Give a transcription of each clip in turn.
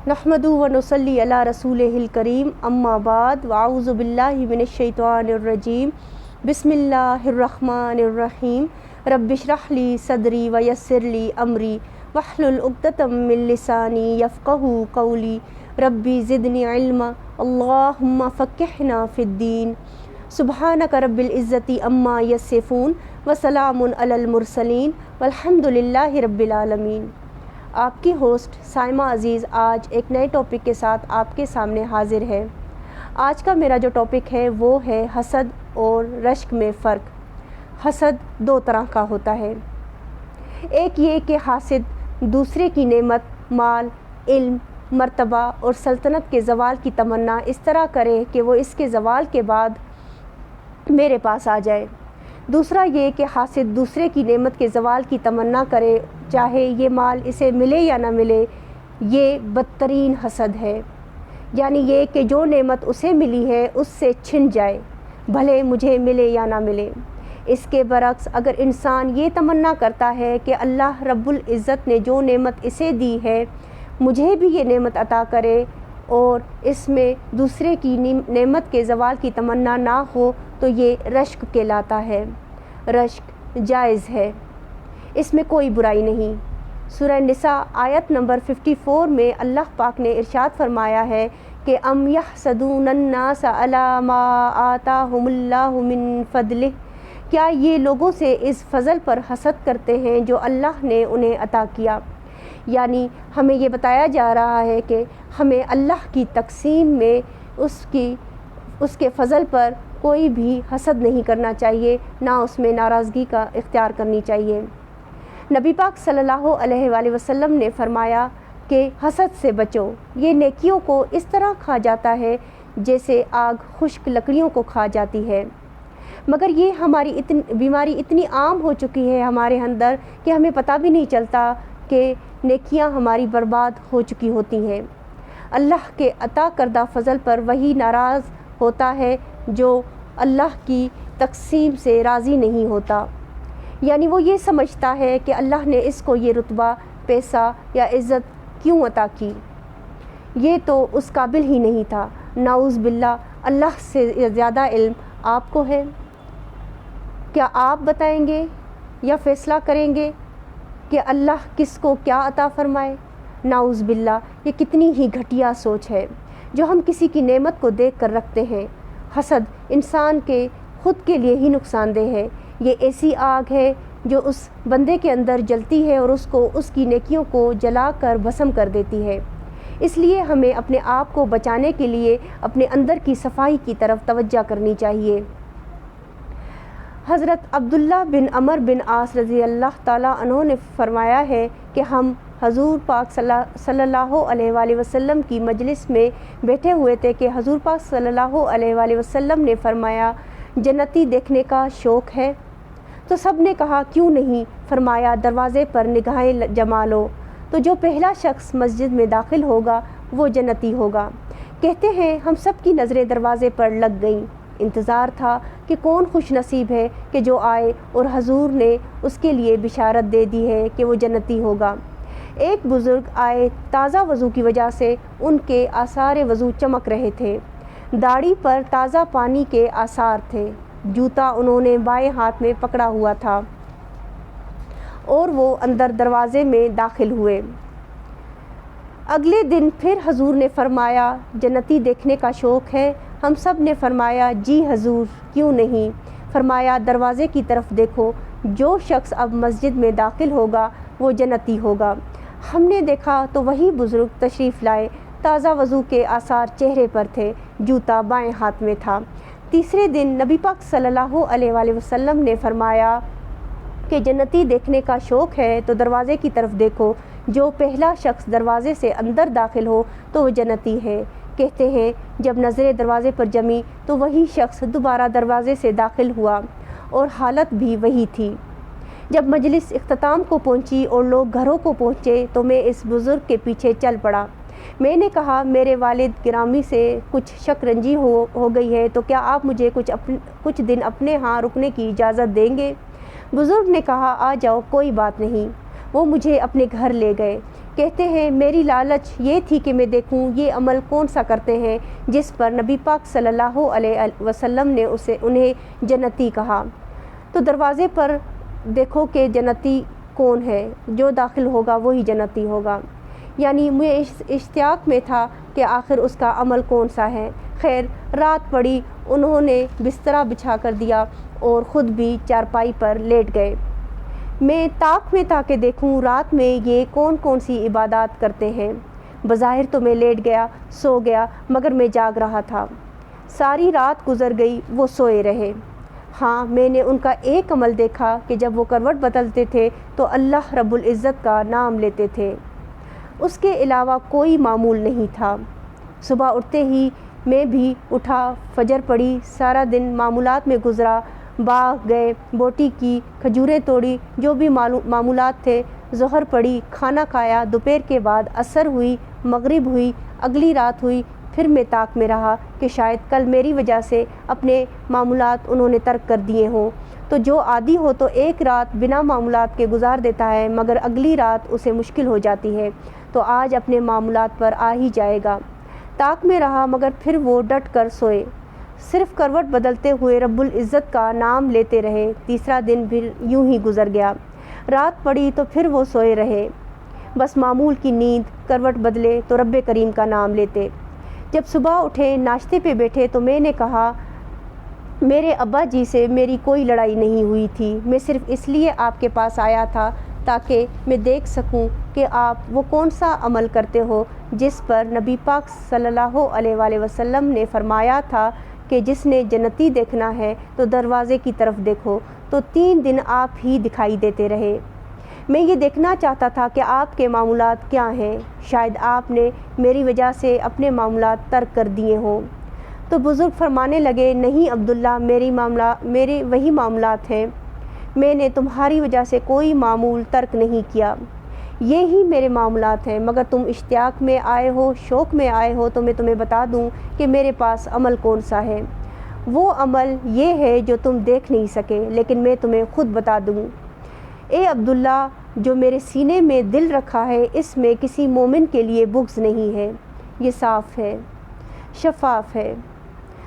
نحمدہ و نصلی علی رسولہ الکریم، اما بعد، واعوذ باللہ من الشیطان الرجیم، بسم اللہ الرحمن الرحیم۔ رب اشرح لی صدری ویسر لی امری واحلل عقدۃ من لسانی یفقہوا قولی، ربی زدنی علما، اللہم فقہنا فی الدین۔ سبحانک رب العزۃ عما یصفون وسلام علی المرسلین والحمد للہ رب العالمین۔ آپ کی ہوسٹ سائمہ عزیز آج ایک نئے ٹاپک کے ساتھ آپ کے سامنے حاضر ہے۔ آج کا میرا جو ٹاپک ہے وہ ہے حسد اور رشک میں فرق۔ حسد دو طرح کا ہوتا ہے، ایک یہ کہ حاسد دوسرے کی نعمت، مال، علم، مرتبہ اور سلطنت کے زوال کی تمنا اس طرح کرے کہ وہ اس کے زوال کے بعد میرے پاس آ جائے۔ دوسرا یہ کہ حاسد دوسرے کی نعمت کے زوال کی تمنا کرے، چاہے یہ مال اسے ملے یا نہ ملے۔ یہ بدترین حسد ہے، یعنی یہ کہ جو نعمت اسے ملی ہے اس سے چھن جائے، بھلے مجھے ملے یا نہ ملے۔ اس کے برعکس اگر انسان یہ تمنا کرتا ہے کہ اللہ رب العزت نے جو نعمت اسے دی ہے مجھے بھی یہ نعمت عطا کرے، اور اس میں دوسرے کی نعمت کے زوال کی تمنا نہ ہو، تو یہ رشک کہلاتا ہے۔ رشک جائز ہے، اس میں کوئی برائی نہیں۔ سورہ نساء آیت نمبر 54 میں اللہ پاک نے ارشاد فرمایا ہے کہ ام یحسدون الناس علی ما آتاہم اللہ من فضلہ، کیا یہ لوگوں سے اس فضل پر حسد کرتے ہیں جو اللہ نے انہیں عطا کیا۔ یعنی ہمیں یہ بتایا جا رہا ہے کہ ہمیں اللہ کی تقسیم میں اس کے فضل پر کوئی بھی حسد نہیں کرنا چاہیے، نہ اس میں ناراضگی کا اختیار کرنی چاہیے۔ نبی پاک صلی اللہ علیہ وآلہ وسلم نے فرمایا کہ حسد سے بچو، یہ نیکیوں کو اس طرح کھا جاتا ہے جیسے آگ خشک لکڑیوں کو کھا جاتی ہے۔ مگر یہ ہماری بیماری اتنی عام ہو چکی ہے ہمارے اندر کہ ہمیں پتہ بھی نہیں چلتا کہ نیکیاں ہماری برباد ہو چکی ہوتی ہیں۔ اللہ کے عطا کردہ فضل پر وہی ناراض ہوتا ہے جو اللہ کی تقسیم سے راضی نہیں ہوتا، یعنی وہ یہ سمجھتا ہے کہ اللہ نے اس کو یہ رتبہ، پیسہ یا عزت کیوں عطا کی، یہ تو اس قابل ہی نہیں تھا۔ نعوذ باللہ، اللہ سے زیادہ علم آپ کو ہے۔ کیا آپ بتائیں گے یا فیصلہ کریں گے کہ اللہ کس کو کیا عطا فرمائے؟ نعوذ باللہ، یہ کتنی ہی گھٹیا سوچ ہے جو ہم کسی کی نعمت کو دیکھ کر رکھتے ہیں۔ حسد انسان کے خود کے لیے ہی نقصان دہ ہے۔ یہ ایسی آگ ہے جو اس بندے کے اندر جلتی ہے اور اس کو اس کی نیکیوں کو جلا کر بھسم کر دیتی ہے۔ اس لیے ہمیں اپنے آپ کو بچانے کے لیے اپنے اندر کی صفائی کی طرف توجہ کرنی چاہیے۔ حضرت عبداللہ بن عمر بن عاص رضی اللہ تعالیٰ عنہ نے فرمایا ہے کہ ہم حضور پاک صلی اللہ علیہ وآلہ وسلم کی مجلس میں بیٹھے ہوئے تھے کہ حضور پاک صلی اللہ علیہ وآلہ وسلم نے فرمایا، جنتی دیکھنے کا شوق ہے؟ تو سب نے کہا کیوں نہیں؟ فرمایا دروازے پر نگاہیں جما لو، تو جو پہلا شخص مسجد میں داخل ہوگا وہ جنتی ہوگا۔ کہتے ہیں ہم سب کی نظریں دروازے پر لگ گئیں۔ انتظار تھا کہ کون خوش نصیب ہے کہ جو آئے، اور حضور نے اس کے لیے بشارت دے دی ہے کہ وہ جنتی ہوگا۔ ایک بزرگ آئے، تازہ وضو کی وجہ سے ان کے آثار وضو چمک رہے تھے، داڑھی پر تازہ پانی کے آثار تھے، جوتا انہوں نے بائیں ہاتھ میں پکڑا ہوا تھا، اور وہ اندر دروازے میں داخل ہوئے۔ اگلے دن پھر حضور نے فرمایا جنتی دیکھنے کا شوق ہے؟ ہم سب نے فرمایا جی حضور، کیوں نہیں؟ فرمایا دروازے کی طرف دیکھو، جو شخص اب مسجد میں داخل ہوگا وہ جنتی ہوگا۔ ہم نے دیکھا تو وہی بزرگ تشریف لائے، تازہ وضو کے آثار چہرے پر تھے، جوتا بائیں ہاتھ میں تھا۔ تیسرے دن نبی پاک صلی اللہ علیہ وآلہ وسلم نے فرمایا کہ جنتی دیکھنے کا شوق ہے تو دروازے کی طرف دیکھو، جو پہلا شخص دروازے سے اندر داخل ہو تو وہ جنتی ہے۔ کہتے ہیں جب نظریں دروازے پر جمی تو وہی شخص دوبارہ دروازے سے داخل ہوا، اور حالت بھی وہی تھی۔ جب مجلس اختتام کو پہنچی اور لوگ گھروں کو پہنچے تو میں اس بزرگ کے پیچھے چل پڑا۔ میں نے کہا میرے والد گرامی سے کچھ شک رنجی ہو گئی ہے، تو کیا آپ مجھے کچھ دن اپنے ہاں رکنے کی اجازت دیں گے؟ بزرگ نے کہا آ جاؤ، کوئی بات نہیں۔ وہ مجھے اپنے گھر لے گئے۔ کہتے ہیں میری لالچ یہ تھی کہ میں دیکھوں یہ عمل کون سا کرتے ہیں جس پر نبی پاک صلی اللہ علیہ وسلم نے انہیں جنتی کہا۔ تو دروازے پر دیکھو کہ جنتی کون ہے، جو داخل ہوگا وہی جنتی ہوگا۔ یعنی میں اشتیاق میں تھا کہ آخر اس کا عمل کون سا ہے۔ خیر رات پڑی، انہوں نے بسترا بچھا کر دیا اور خود بھی چارپائی پر لیٹ گئے۔ میں طاق میں تھا کہ دیکھوں رات میں یہ کون کون سی عبادات کرتے ہیں۔ بظاہر تو میں لیٹ گیا، سو گیا، مگر میں جاگ رہا تھا۔ ساری رات گزر گئی، وہ سوئے رہے۔ ہاں میں نے ان کا ایک عمل دیکھا کہ جب وہ کروٹ بدلتے تھے تو اللہ رب العزت کا نام لیتے تھے، اس کے علاوہ کوئی معمول نہیں تھا۔ صبح اٹھتے ہی میں بھی اٹھا، فجر پڑھی، سارا دن معمولات میں گزرا، باغ گئے، بوٹی کی، کھجوریں توڑی، جو بھی معمولات تھے، ظہر پڑھی، کھانا کھایا، دوپہر کے بعد عصر ہوئی، مغرب ہوئی، اگلی رات ہوئی۔ پھر میں طاق میں رہا کہ شاید کل میری وجہ سے اپنے معمولات انہوں نے ترک کر دیے ہوں۔ تو جو عادی ہو تو ایک رات بنا معمولات کے گزار دیتا ہے، مگر اگلی رات اسے مشکل ہو جاتی ہے، تو آج اپنے معمولات پر آ ہی جائے گا۔ طاق میں رہا مگر پھر وہ ڈٹ کر سوئے، صرف کروٹ بدلتے ہوئے رب العزت کا نام لیتے رہے۔ تیسرا دن پھر یوں ہی گزر گیا، رات پڑی تو پھر وہ سوئے رہے، بس معمول کی نیند، کروٹ بدلے تو رب کریم کا نام لیتے۔ جب صبح اٹھے، ناشتے پہ بیٹھے تو میں نے کہا میرے ابا جی سے میری کوئی لڑائی نہیں ہوئی تھی، میں صرف اس لیے آپ کے پاس آیا تھا تاکہ میں دیکھ سکوں کہ آپ وہ کون سا عمل کرتے ہو جس پر نبی پاک صلی اللہ علیہ وآلہ وسلم نے فرمایا تھا کہ جس نے جنتی دیکھنا ہے تو دروازے کی طرف دیکھو۔ تو 3 دن آپ ہی دکھائی دیتے رہے۔ میں یہ دیکھنا چاہتا تھا کہ آپ کے معمولات کیا ہیں، شاید آپ نے میری وجہ سے اپنے معمولات ترک کر دیے ہوں۔ تو بزرگ فرمانے لگے نہیں عبداللہ، میرے وہی معاملات ہیں، میں نے تمہاری وجہ سے کوئی معمول ترک نہیں کیا، یہی میرے معاملات ہیں، مگر تم اشتیاق میں آئے ہو، شوق میں آئے ہو، تو میں تمہیں بتا دوں کہ میرے پاس عمل کون سا ہے۔ وہ عمل یہ ہے جو تم دیکھ نہیں سکے، لیکن میں تمہیں خود بتا دوں۔ اے عبداللہ، جو میرے سینے میں دل رکھا ہے اس میں کسی مومن کے لیے بغض نہیں ہے، یہ صاف ہے، شفاف ہے۔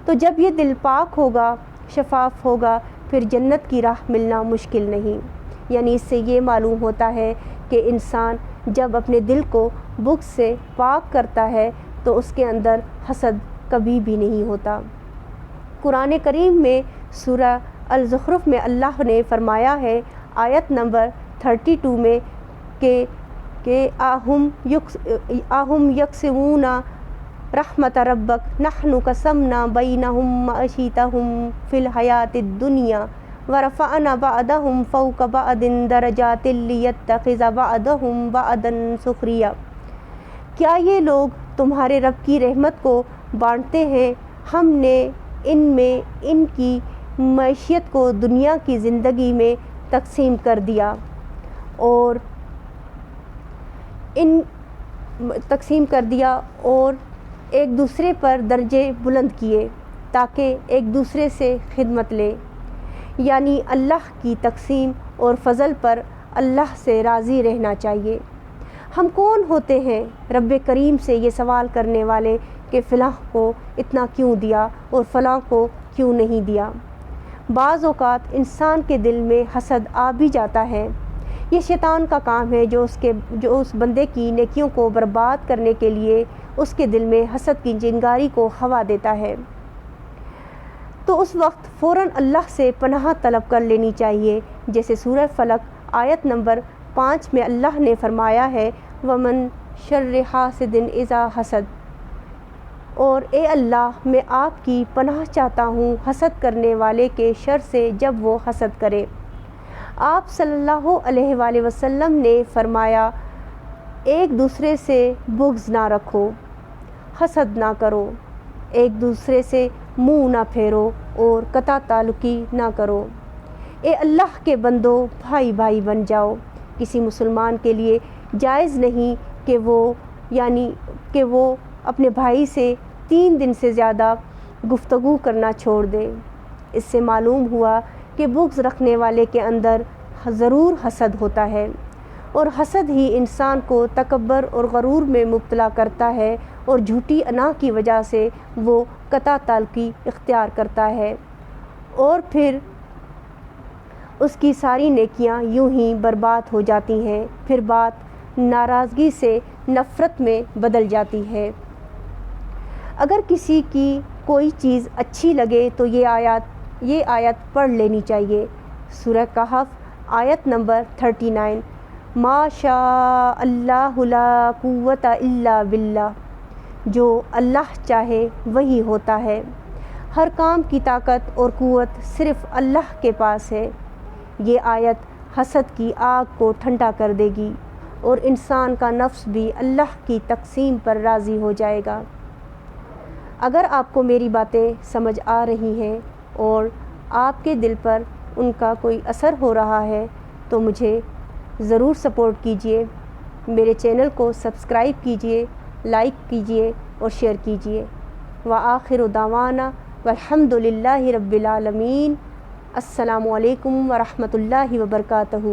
تو جب یہ دل پاک ہوگا، شفاف ہوگا، پھر جنت کی راہ ملنا مشکل نہیں۔ یعنی اس سے یہ معلوم ہوتا ہے کہ انسان جب اپنے دل کو بغض سے پاک کرتا ہے تو اس کے اندر حسد کبھی بھی نہیں ہوتا۔ قرآن کریم میں سورہ الزخرف میں اللہ نے فرمایا ہے آیت نمبر 32 میں کہ آہم یقسمون رحمت ربک نحن قسمنا بینہم معیشتہم فی الحیاۃ الدنیا ورفعنا بعضهم فوق بعض درجات لیتخذ بعضهم بعضا سخریا۔ کیا یہ لوگ تمہارے رب کی رحمت کو بانٹتے ہیں؟ ہم نے ان میں ان کی معیشت کو دنیا کی زندگی میں تقسیم کر دیا اور ایک دوسرے پر درجے بلند کیے تاکہ ایک دوسرے سے خدمت لے۔ یعنی اللہ کی تقسیم اور فضل پر اللہ سے راضی رہنا چاہیے۔ ہم کون ہوتے ہیں رب کریم سے یہ سوال کرنے والے کہ فلاں کو اتنا کیوں دیا اور فلاں کو کیوں نہیں دیا؟ بعض اوقات انسان کے دل میں حسد آ بھی جاتا ہے، یہ شیطان کا کام ہے جو اس بندے کی نیکیوں کو برباد کرنے کے لیے اس کے دل میں حسد کی چنگاری کو ہوا دیتا ہے۔ تو اس وقت فوراً اللہ سے پناہ طلب کر لینی چاہیے، جیسے سورہ فلق آیت نمبر 5 میں اللہ نے فرمایا ہے وَمَن شَرِّ حَاسِدٍ إِذَا حَسَدَ، اور اے اللہ میں آپ کی پناہ چاہتا ہوں حسد کرنے والے کے شر سے جب وہ حسد کرے۔ آپ صلی اللہ علیہ وآلہ وسلم نے فرمایا ایک دوسرے سے بغض نہ رکھو، حسد نہ کرو، ایک دوسرے سے منہ نہ پھیرو اور قطع تعلقی نہ کرو۔ اے اللہ کے بندو، بھائی بھائی بن جاؤ۔ کسی مسلمان کے لیے جائز نہیں کہ وہ اپنے بھائی سے 3 دن سے زیادہ گفتگو کرنا چھوڑ دے۔ اس سے معلوم ہوا کہ بغض رکھنے والے کے اندر ضرور حسد ہوتا ہے، اور حسد ہی انسان کو تکبر اور غرور میں مبتلا کرتا ہے اور جھوٹی انا کی وجہ سے وہ قطع تعلقی اختیار کرتا ہے اور پھر اس کی ساری نیکیاں یوں ہی برباد ہو جاتی ہیں، پھر بات ناراضگی سے نفرت میں بدل جاتی ہے۔ اگر کسی کی کوئی چیز اچھی لگے تو یہ آیت پڑھ لینی چاہیے۔ سورہ کہف آیت نمبر 39، ما شاء اللہ لا قوت الا باللہ، جو اللہ چاہے وہی ہوتا ہے، ہر کام کی طاقت اور قوت صرف اللہ کے پاس ہے۔ یہ آیت حسد کی آگ کو ٹھنڈا کر دے گی اور انسان کا نفس بھی اللہ کی تقسیم پر راضی ہو جائے گا۔ اگر آپ کو میری باتیں سمجھ آ رہی ہیں اور آپ کے دل پر ان کا کوئی اثر ہو رہا ہے تو مجھے ضرور سپورٹ کیجئے، میرے چینل کو سبسکرائب کیجئے، لائک کیجئے اور شیئر کیجئے۔ وآخر دعوانا والحمد للہ رب العالمین۔ السلام علیکم ورحمۃ اللہ وبرکاتہ۔